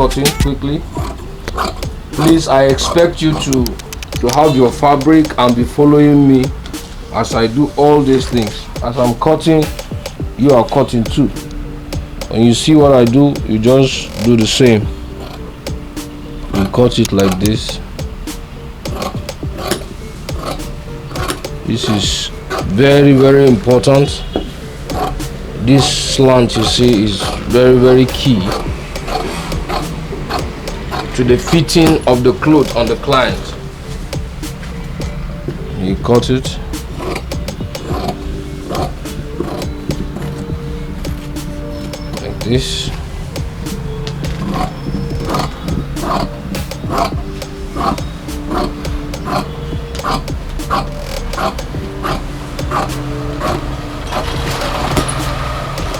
cutting quickly. Please, I expect you to have your fabric and be following me as I do all these things. As I'm cutting, you are cutting too. When you see what I do, you just do the same. You cut it like this. This is very, very important. This slant, you see, is very, very key to the fitting of the cloth on the client. You cut it. Like this.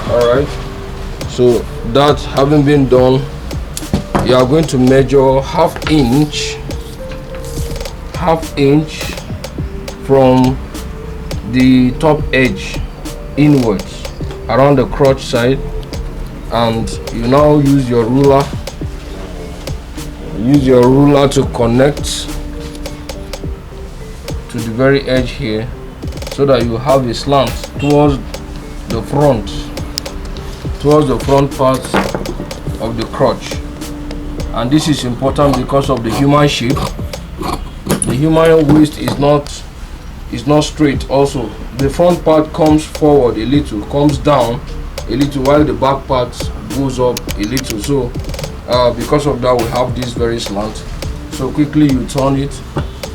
Alright, so that having been done, you are going to measure half inch from the top edge inwards around the crotch side, and you now use your ruler to connect to the very edge here, so that you have a slant towards the front part of the crotch. And this is important because of the human shape. The human waist is not straight. Also, the front part comes forward a little, comes down a little, while the back part goes up a little. So because of that, we have this very slant. So quickly you turn it,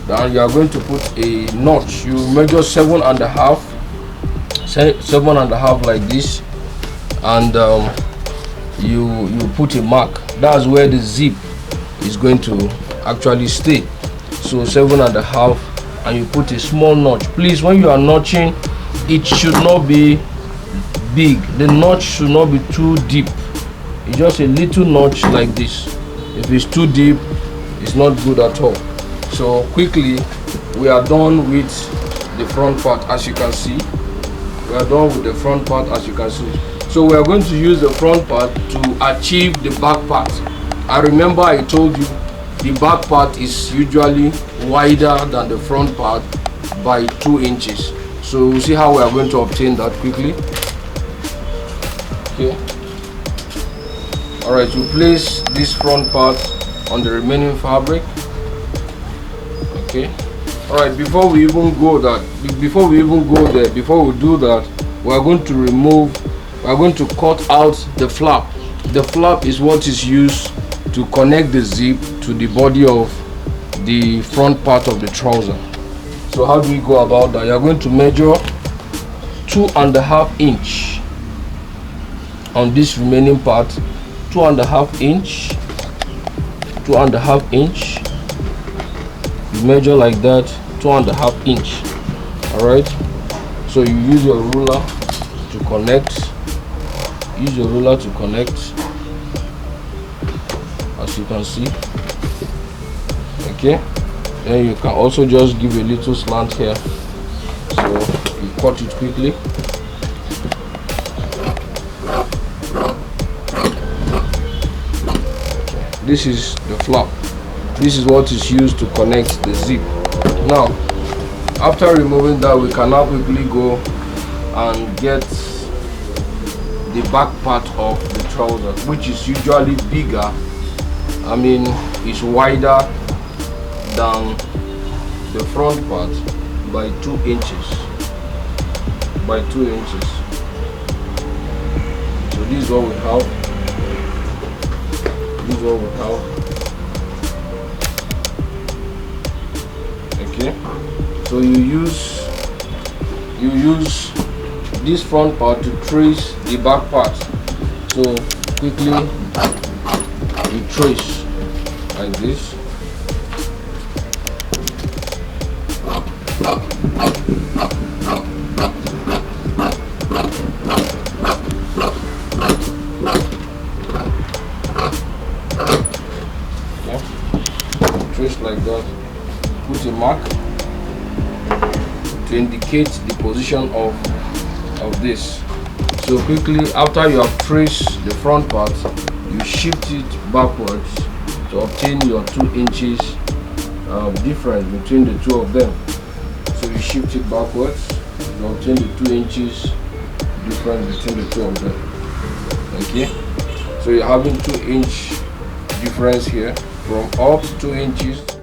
then you are going to put a notch. You measure 7.5 like this, and you put a mark. That's where the zip is going to actually stay. So 7.5, and you put a small notch. Please, when you are notching, it should not be big. The notch should not be too deep. It's just a little notch like this. If it's too deep, it's not good at all. So quickly, we are done with the front part. As you can see, we are done with the front part, as you can see. So we are going to use the front part to achieve the back part. I remember I told you the back part is usually wider than the front part by 2 inches. So we'll see how we are going to obtain that quickly. Okay. Alright, you place this front part on the remaining fabric. Okay. Alright, before we do that, we are going to cut out the flap. The flap is what is used to connect the zip to the body of the front part of the trouser. So how do we go about that? You are going to measure 2.5 inch on this remaining part. 2.5 inch. You measure like that, 2.5 inch. All right. So you use your ruler to connect. As you can see. Okay, then you can also just give a little slant here, so you cut it quickly. This is the flap. This is what is used to connect the zip. Now, after removing that, we can now quickly go and get the back part of the trouser, which is usually bigger. I mean, it's wider than the front part by 2 inches. So this is what we have. Okay. So you use this front part to trace the back part. So quickly you trace like this. Yeah. Trace like that. Put a mark to indicate the position of this. So quickly, after you have traced the front part, you shift it backwards to obtain your 2 inches difference between the two of them. So you shift it backwards to obtain the 2 inches difference between the two of them. Okay, so you're having 2 inch difference here from up 2 inches